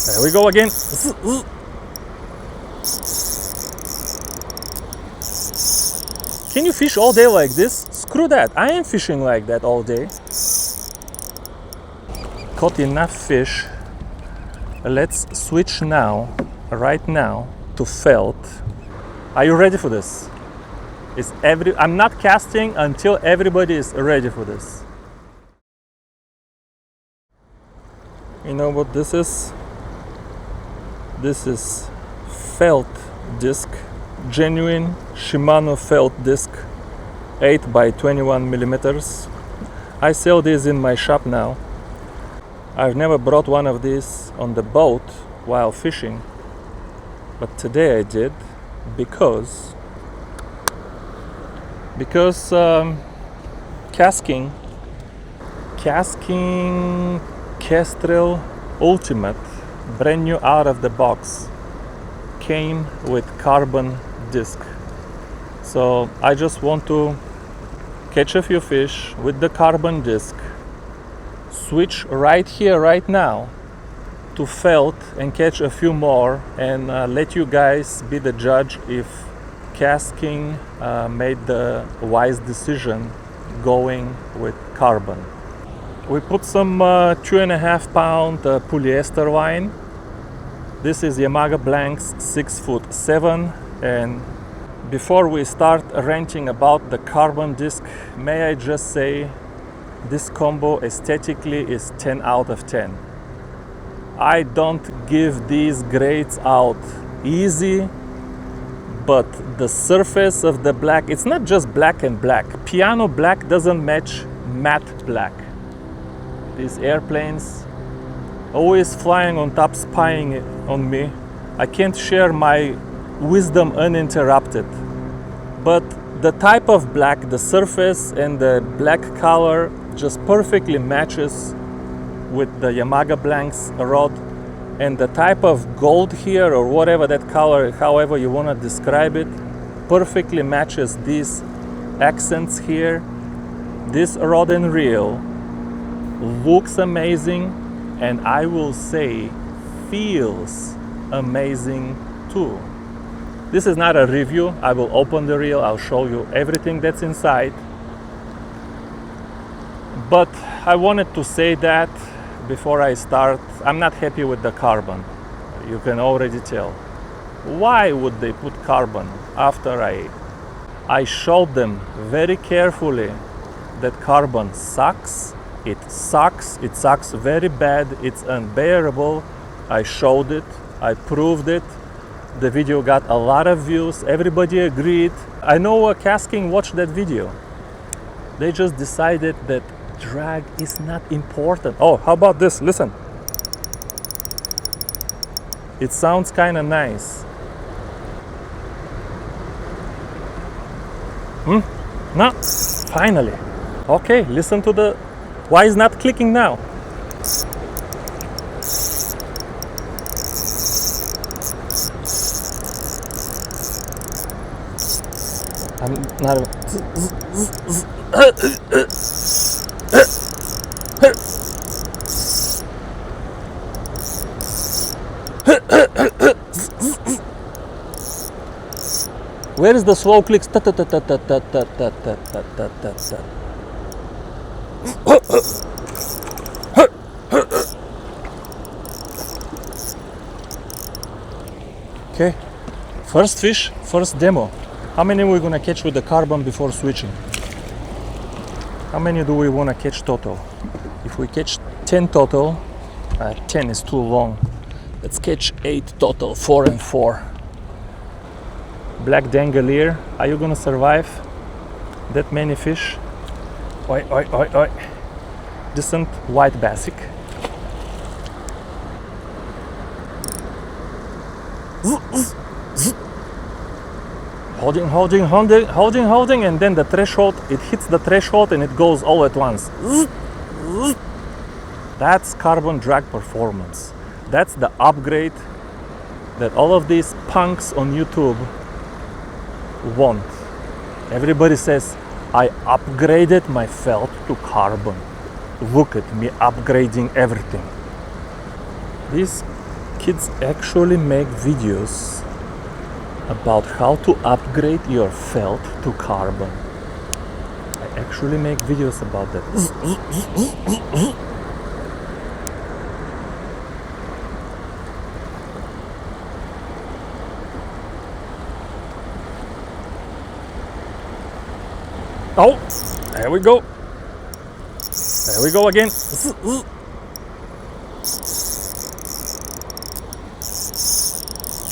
There we go again. Can you fish all day like this? Screw that. I ain't fishing like that all day. Caught enough fish. Let's switch now, right now, to felt. Are you ready for this? I'm not casting until everybody is ready for this. You know what this is? This is felt disc, genuine Shimano felt disc, 8 by 21 millimeters. I sell these in my shop now. I've never brought one of these on the boat while fishing, but today I did because casking Kestrel Ultimate, brand new out of the box, came with carbon disc. So I just want to catch a few fish with the carbon disc, switch right here, right now, to felt and catch a few more, and let you guys be the judge if casking made the wise decision going with carbon. We put some 2.5 pound polyester line. This is Yamaga Blanks 6'7", and before we start ranting about the carbon disc, may I just say this combo aesthetically is 10 out of 10. I don't give these grades out easy, but the surface of the black, it's not just black and black. Piano black doesn't match matte black. These airplanes always flying on top, spying on me. I can't share my wisdom uninterrupted. But the type of black, the surface and the black color just perfectly matches with the Yamaga Blanks rod, and the type of gold here, or whatever that color, however you want to describe it, perfectly matches these accents here. This rod and reel looks amazing, and I will say feels amazing too. This is not a review. I will open the reel, I'll show you everything that's inside, but I wanted to say that before I start. I'm not happy with the carbon. You can already tell. Why would they put carbon after I showed them very carefully that carbon sucks? It sucks very bad, it's unbearable. I showed it, I proved it. The video got a lot of views, everybody agreed. I know Casking watched that video. They just decided that drag is not important. Oh, how about this? Listen. It sounds kind of nice. No, finally. Okay, listen to the... Why is not clicking now? I'm not... Where is the slow clicks? Okay, first fish, first demo. How many are we gonna catch with the carbon before switching? How many do we wanna catch total? If we catch 10 total, 10 is too long. Let's catch 8 total, 4 and 4. Black Dangolier, are you gonna survive that many fish? Oi, oi, oi, oi. Decent white basic. Holding, and then the threshold, it hits the threshold and it goes all at once. That's carbon drag performance. That's the upgrade that all of these punks on YouTube want. Everybody says, I upgraded my felt to carbon. Look at me upgrading everything. These kids actually make videos about how to upgrade your felt to carbon. I actually make videos about that. Oh, there we go. There we go again.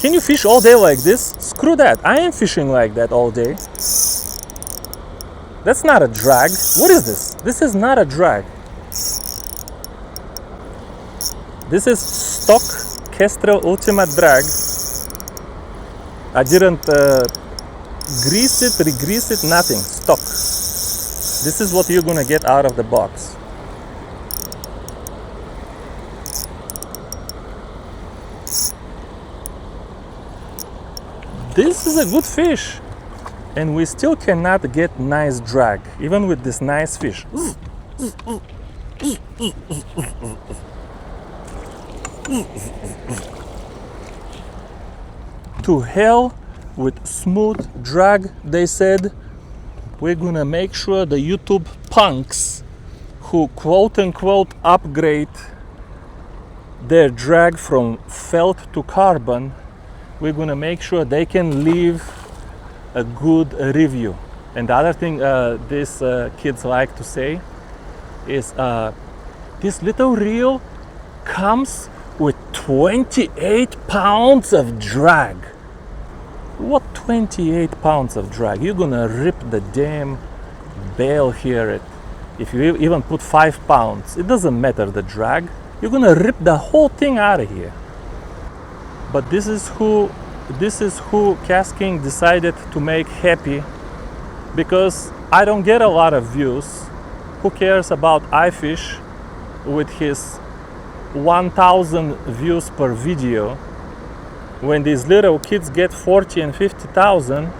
Can you fish all day like this? Screw that. I ain't fishing like that all day. That's not a drag. What is this? This is not a drag. This is stock Kestrel Ultimate drag. I didn't grease it, re-grease it, nothing. Stock. This is what you're gonna get out of the box. This is a good fish, and we still cannot get nice drag, even with this nice fish. To hell with smooth drag, they said. We're gonna make sure the YouTube punks who quote unquote upgrade their drag from felt to carbon, we're gonna make sure they can leave a good review. And the other thing these kids like to say is this little reel comes with 28 pounds of drag. What 28 pounds of drag? You're gonna rip the damn bail here. If you even put 5 pounds, it doesn't matter the drag. You're gonna rip the whole thing out of here. But this is who KastKing decided to make happy, because I don't get a lot of views. Who cares about iFish with his 1,000 views per video, when these little kids get 40 and 50,000?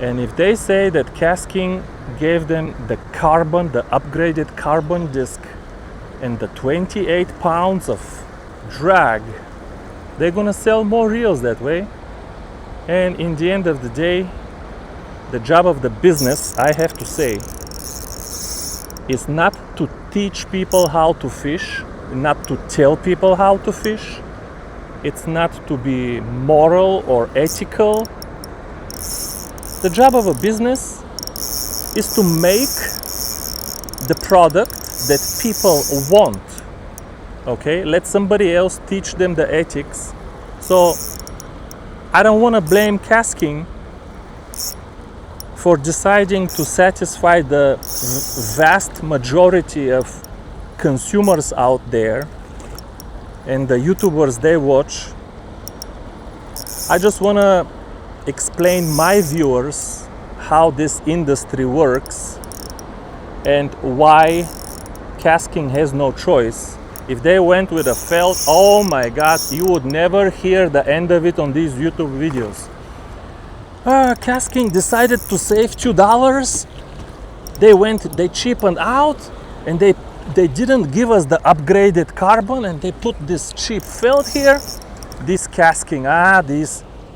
And if they say that KastKing gave them the carbon, the upgraded carbon disc, and the 28 pounds of drag, they're gonna sell more reels that way. And in the end of the day, the job of the business, I have to say, is not to teach people how to fish, not to tell people how to fish. It's not to be moral or ethical. The job of a business is to make the product that people want. Okay, let somebody else teach them the ethics. So I don't want to blame KastKing for deciding to satisfy the vast majority of consumers out there and the YouTubers they watch. I just want to explain my viewers how this industry works and why KastKing has no choice. If they went with a felt, oh my god, you would never hear the end of it on these YouTube videos. KastKing decided to save $2. They cheapened out, and they didn't give us the upgraded carbon, and they put this cheap felt here. This KastKing,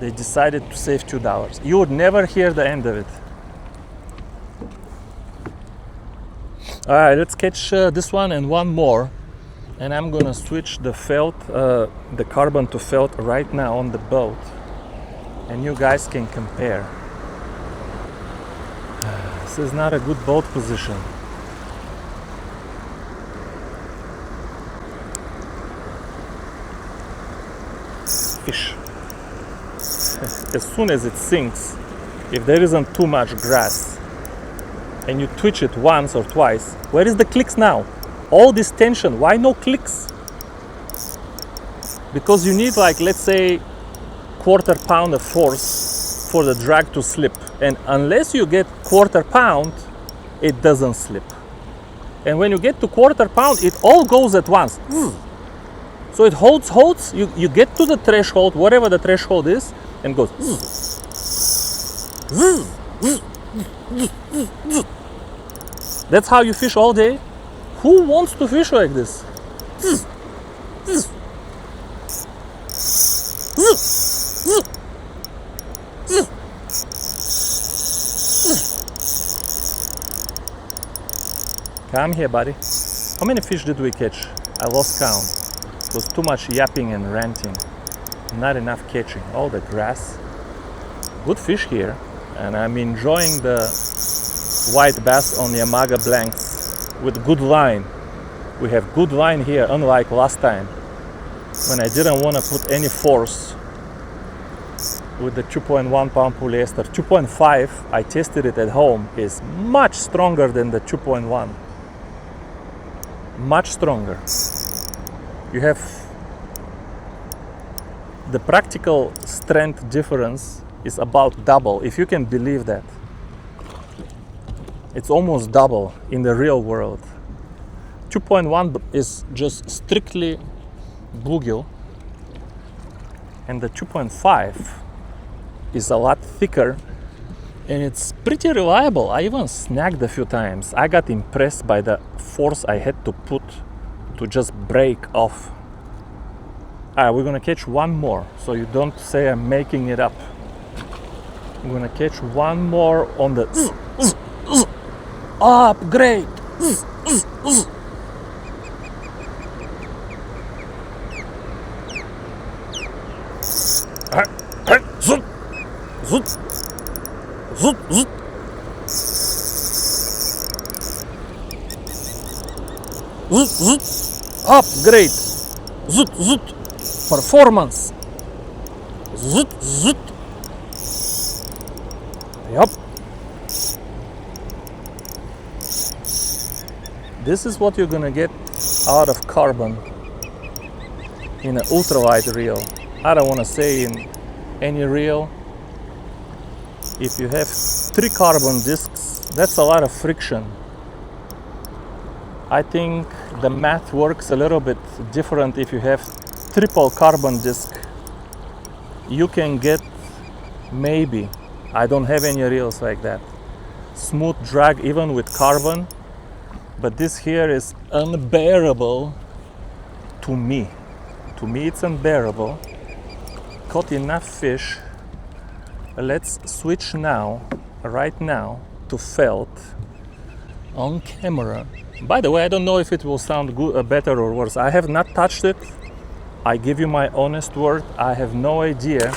they decided to save $2. You would never hear the end of it. All right, let's catch this one and one more. And I'm gonna switch the felt, the carbon to felt right now on the boat, and you guys can compare. This is not a good boat position. Fish. As soon as it sinks, if there isn't too much grass, and you twitch it once or twice, where is the clicks now? All this tension, why no clicks? Because you need, like, let's say, quarter pound of force for the drag to slip. And unless you get quarter pound, it doesn't slip. And when you get to quarter pound, it all goes at once. So it holds, you get to the threshold, whatever the threshold is, and goes. That's how you fish all day? Who wants to fish like this? Come here, buddy. How many fish did we catch? I lost count. It was too much yapping and ranting. Not enough catching. All the grass. Good fish here. And I'm enjoying the white bass on Yamaga blanks with good line. We have good line here, unlike last time when I didn't want to put any force with the 2.1 pound polyester. 2.5, I tested it at home, is much stronger than the 2.1. Much stronger. You have the practical strength difference is about double, if you can believe that. It's almost double in the real world. 2.1 is just strictly bluegill, and the 2.5 is a lot thicker and it's pretty reliable. I even snagged a few times. I got impressed by the force I had to put to just break off. Alright, we're gonna catch one more, so you don't say I'm making it up. We're gonna catch one more on the upgrade. Zoot, zoot, zoot, zoot. Zoot, zoot. Upgrade. Zoot, zoot. Performance. Zoot, zoot. Yup. This is what you're gonna get out of carbon in an ultralight reel. I don't want to say in any reel. If you have 3 carbon discs, that's a lot of friction. I think the math works a little bit different if you have triple carbon disc. You can get, maybe, I don't have any reels like that, smooth drag even with carbon, but this here is unbearable to me. To me it's unbearable. Caught enough fish. Let's switch now, right now, to felt on camera. By the way, I don't know if it will sound good, better or worse. I have not touched it. I give you my honest word. I have no idea.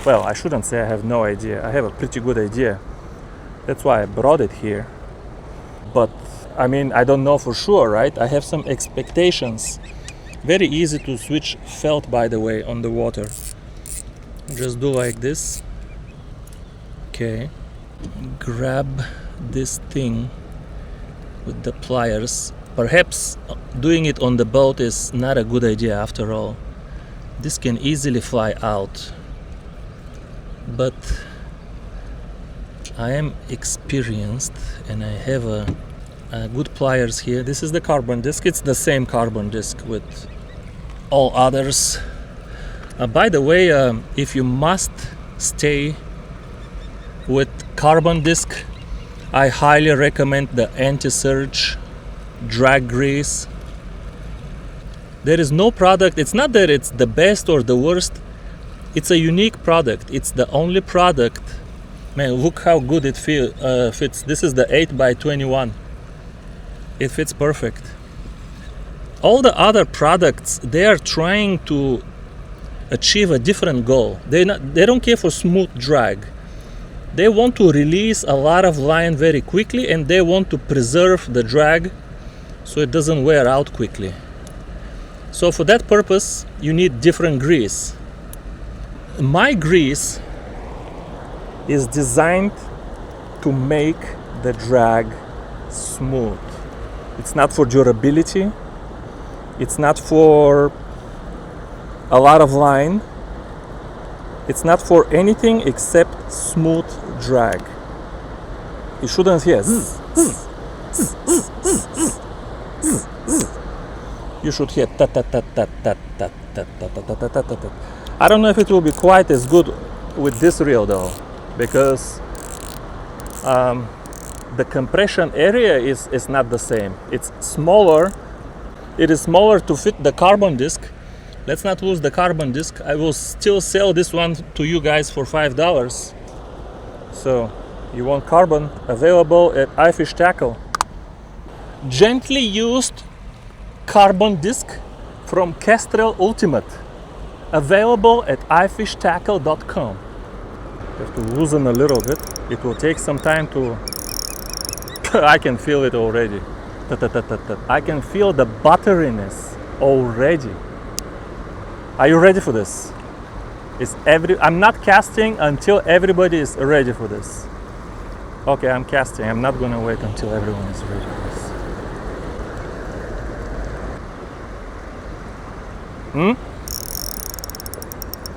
Well, I shouldn't say I have no idea. I have a pretty good idea. That's why I brought it here. But I mean, I don't know for sure, right? I have some expectations. Very easy to switch felt, by the way, on the water. Just do like this. Okay. Grab this thing with the pliers. Perhaps doing it on the boat is not a good idea after all. This can easily fly out. But I am experienced and I have a good pliers here. This is the carbon disc. It's the same carbon disc with all others. By the way, if you must stay with carbon disc, I highly recommend the anti-surge drag grease. There is no product, it's not that it's the best or the worst, it's a unique product. It's the only product. Man, look how good it fits. This is the 8x21. It fits perfect. All the other products, they are trying to achieve a different goal. They don't care for smooth drag. They want to release a lot of line very quickly, and they want to preserve the drag so it doesn't wear out quickly. So for that purpose, you need different grease. My grease is designed to make the drag smooth. It's not for durability. It's not for a lot of line. It's not for anything except smooth drag. You shouldn't hear. You should hear tat tat tat tat tat tat tat tat tat tat tat. I don't know if it will be quite as good with this reel though, because the compression area is not the same. It's smaller. It is smaller to fit the carbon disc. Let's not lose the carbon disc. I will still sell this one to you guys for $5. So you want carbon, available at iFish Tackle. gently used carbon disc from Kestrel Ultimate, available at ifishtackle.com. You have to loosen a little bit. It will take some time to I can feel it already. I can feel the butteriness already. Are you ready for this? I'm not casting until everybody is ready for this. Okay, I'm casting. I'm not gonna wait until everyone is ready for this.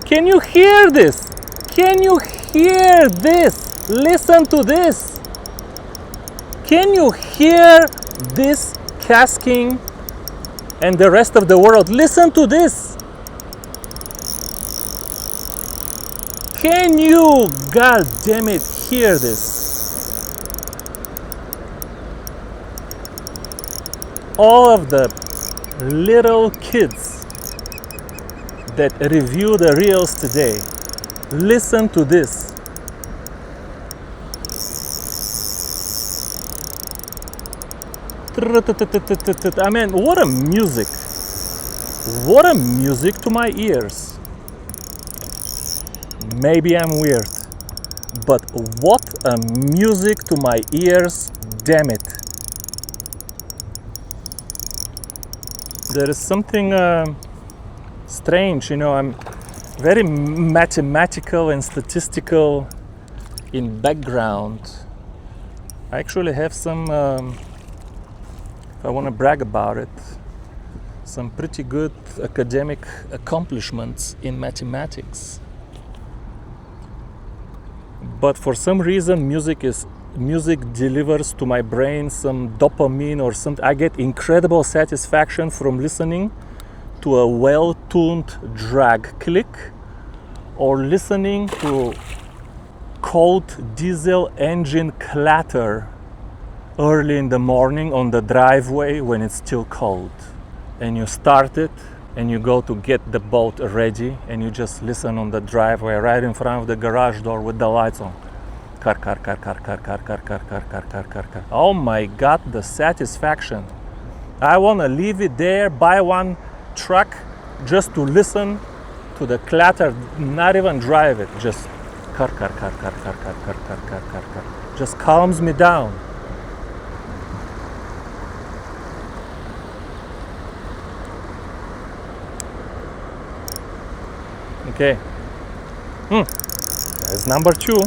Can you hear this? Can you hear this? Listen to this. Can you hear this casting and the rest of the world? Listen to this. Can you, god damn it, hear this? All of the little kids that review the reels today, listen to this. I mean, what a music. What a music to my ears. Maybe I'm weird, but what a music to my ears, damn it. There is something strange, you know, I'm very mathematical and statistical in background. I actually have some, if I want to brag about it, some pretty good academic accomplishments in mathematics. But for some reason, music delivers to my brain some dopamine or something. I get incredible satisfaction from listening to a well-tuned drag click or listening to cold diesel engine clatter early in the morning on the driveway when it's still cold. And you start it and you go to get the boat ready and you just listen on the driveway right in front of the garage door with the lights on. Car, car, car, car, car, car, car, car, car, car, car, car, car. Oh my God, the satisfaction. I want to leave it there, buy one truck just to listen to the clatter, not even drive it, just car, car, car, car, car, car, car, car, car, car, car. Just calms me down. Okay. That's number 2.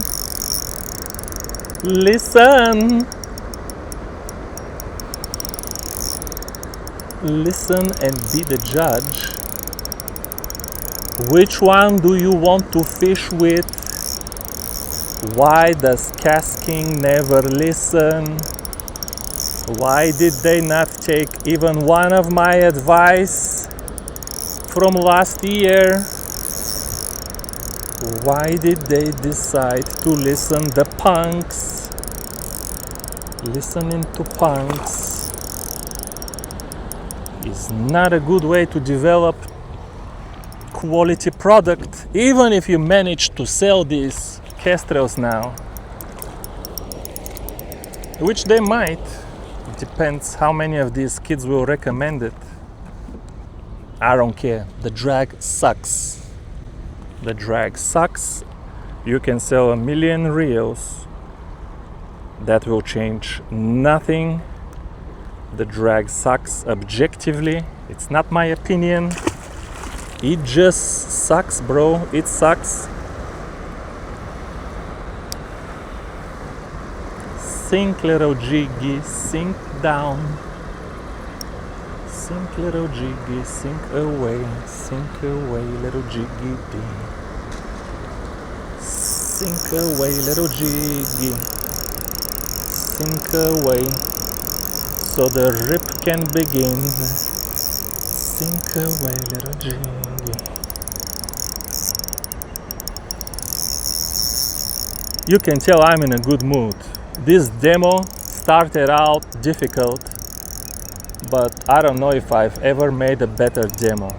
Listen. Listen and be the judge. Which one do you want to fish with? Why does Casking never listen? Why did they not take even one of my advice from last year? Why did they decide to listen the punks? Listening to punks is not a good way to develop quality product, even if you manage to sell these Kestrels now, which they might. It depends how many of these kids will recommend it. I don't care. The drag sucks. The drag sucks. You can sell 1 million reels. That will change nothing. The drag sucks objectively. It's not my opinion. It just sucks, bro. It sucks. Sink, little jiggy, sink down. Sink, little jiggy, sink away, little jiggy bee. Sink away, little jiggy, sink away, so the rip can begin. Sink away, little jiggy. You can tell I'm in a good mood. This demo started out difficult, but I don't know if I've ever made a better demo.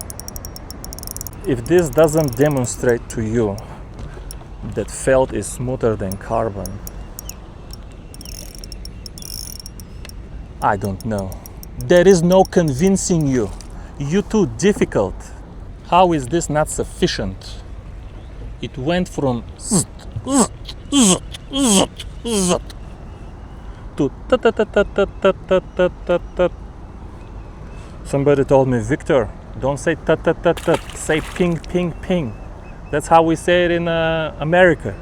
If this doesn't demonstrate to you that felt is smoother than carbon, I don't know. There is no convincing you. You too difficult. How is this not sufficient? It went from to Somebody told me, Victor, don't say say ping, ping, ping. That's how we say it in America.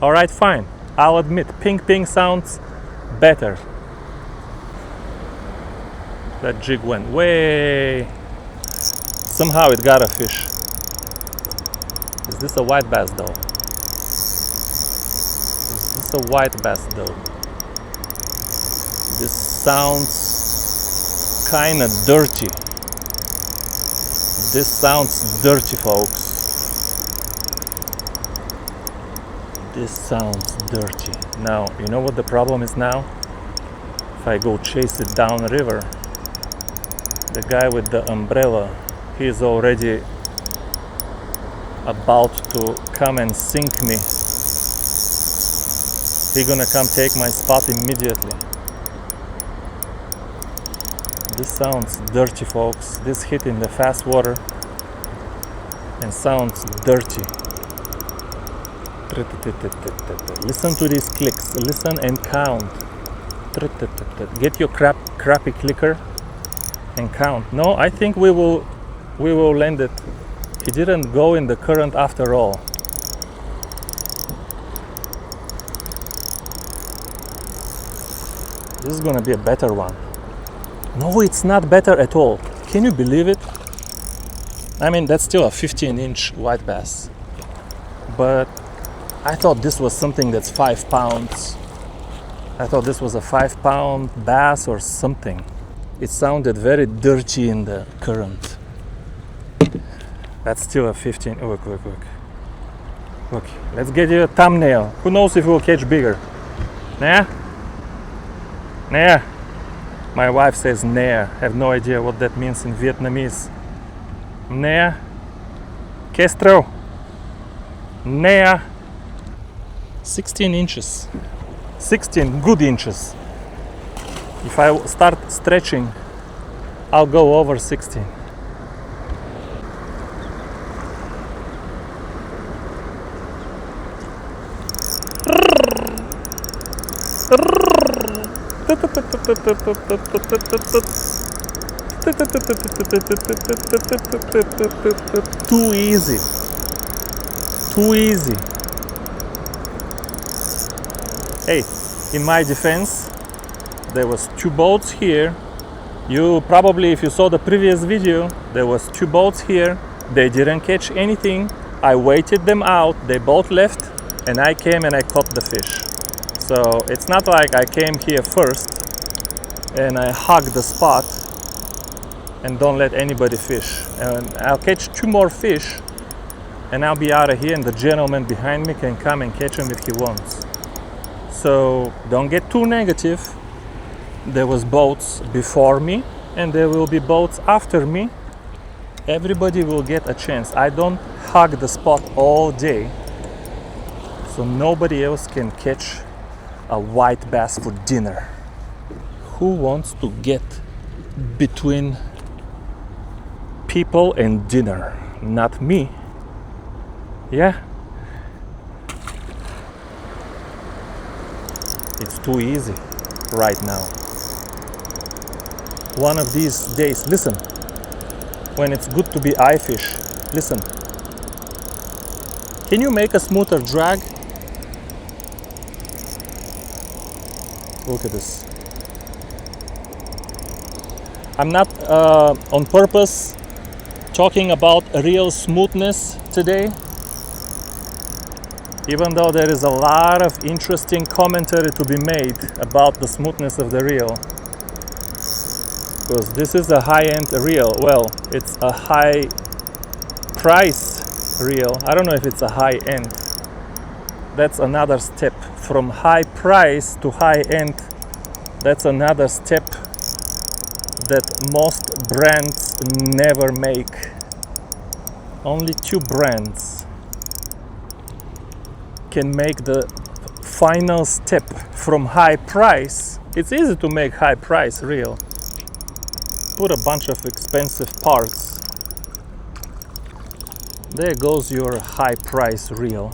All right, fine. I'll admit, ping, ping sounds better. That jig went way. Somehow it got a fish. Is this a white bass though? Is this a white bass though? This sounds kinda dirty. This sounds dirty, folks. This sounds dirty. Now, you know what the problem is now? If I go chase it down the river, the guy with the umbrella, he's already about to come and sink me. He's gonna come take my spot immediately. This sounds dirty, folks. This hit in the fast water and sounds dirty. Listen to these clicks. Listen and count. Get your crappy clicker and count. No, I think we will land it. He didn't go in the current after all. This is gonna be a better one. No, it's not better at all. Can you believe it? I mean, that's still a 15-inch white bass. But I thought this was something that's 5 pounds. I thought this was a 5-pound bass or something. It sounded very dirty in the current. That's still a 15. Look. Look, let's get you a thumbnail. Who knows if we'll catch bigger? Nah? Nah. My wife says nah. I have no idea what that means in Vietnamese. Nah. Kestro. Nah. 16 inches. 16 good inches. If I start stretching, I'll go over 16. Too easy. Too easy. Hey, in my defense, there was 2 boats here. You probably, if you saw the previous video, there was 2 boats here. They didn't catch anything. I waited them out. They both left, and I came and I caught the fish. So it's not like I came here first and I hugged the spot and don't let anybody fish. And I'll catch 2 more fish and I'll be out of here, and the gentleman behind me can come and catch him if he wants. So don't get too negative. There was boats before me and there will be boats after me. Everybody will get a chance. I don't hug the spot all day, so nobody else can catch a white bass for dinner. Who wants to get between people and dinner? Not me. Yeah? It's too easy right now. One of these days, listen, when it's good to be eye fish, listen. Can you make a smoother drag? Look at this. I'm not on purpose talking about real smoothness today, even though there is a lot of interesting commentary to be made about the smoothness of the reel, because this is a high-end reel. Well, it's a high price reel. I don't know if it's a high-end. That's another step. From high price to high end, that's another step that most brands never make. Only 2 brands can make the final step from high price It's easy to make high price reel. Put a bunch of expensive parts. There goes your high price reel.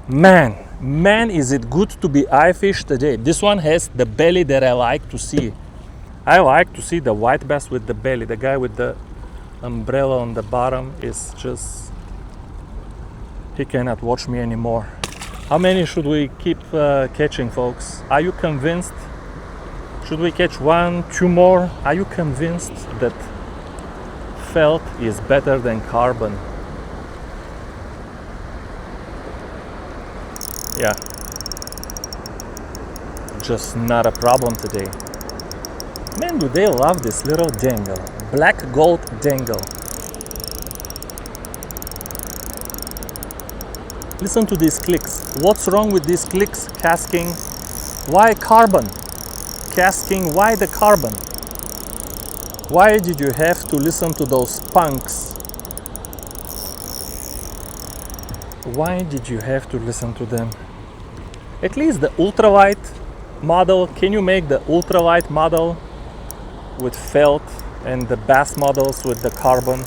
Man, is it good to be eye fish today. This one has the belly that I like to see. I like to see the white bass with the belly. The guy with the umbrella on the bottom is just, he cannot watch me anymore. How many should we keep catching, folks? Are you convinced? Should we catch 1, 2 more? Are you convinced that felt is better than carbon? Yeah, just not a problem today. Man, do they love this little dangle, black gold dangle. Listen to these clicks. What's wrong with these clicks? Casting. Why carbon? Casting. Why the carbon? Why did you have to listen to those punks? Why did you have to listen to them? At least the ultralight model, can you make the ultralight model with felt and the bass models with the carbon?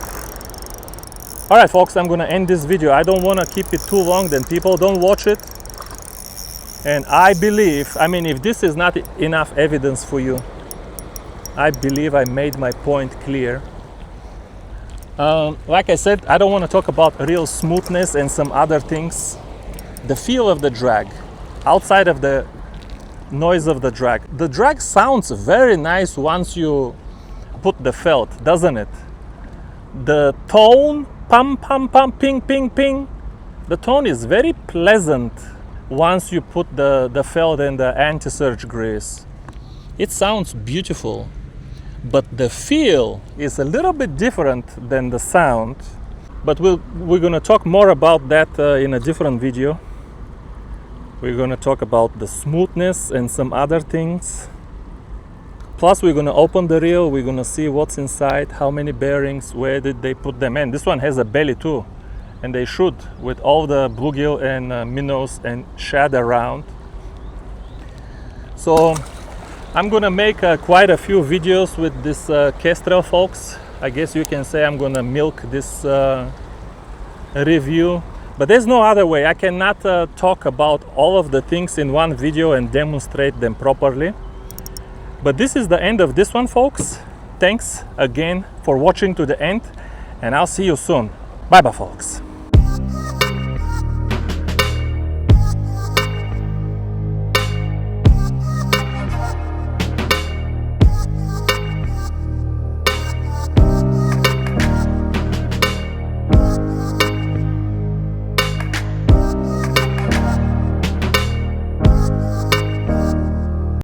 Alright folks, I'm gonna end this video. I don't want to keep it too long, then people don't watch it. And I believe, I mean, if this is not enough evidence for you, I believe I made my point clear. Like I said, I don't want to talk about real smoothness and some other things. The feel of the drag, outside of the noise of the drag. The drag sounds very nice once you put the felt, doesn't it? The tone, pum pum pum, ping ping ping. The tone is very pleasant once you put the felt and the anti-surge grease. It sounds beautiful. But the feel is a little bit different than the sound. But we're gonna talk more about that in a different video. We're gonna talk about the smoothness and some other things. Plus we're gonna open the reel, we're gonna see what's inside, how many bearings, where did they put them in. This one has a belly too, and they should, with all the bluegill and minnows and shad around. So I'm gonna make quite a few videos with this Kestrel, folks. I guess you can say I'm gonna milk this review, but there's no other way. I cannot talk about all of the things in one video and demonstrate them properly. But this is the end of this one, folks. Thanks again for watching to the end, and I'll see you soon. Bye bye, folks.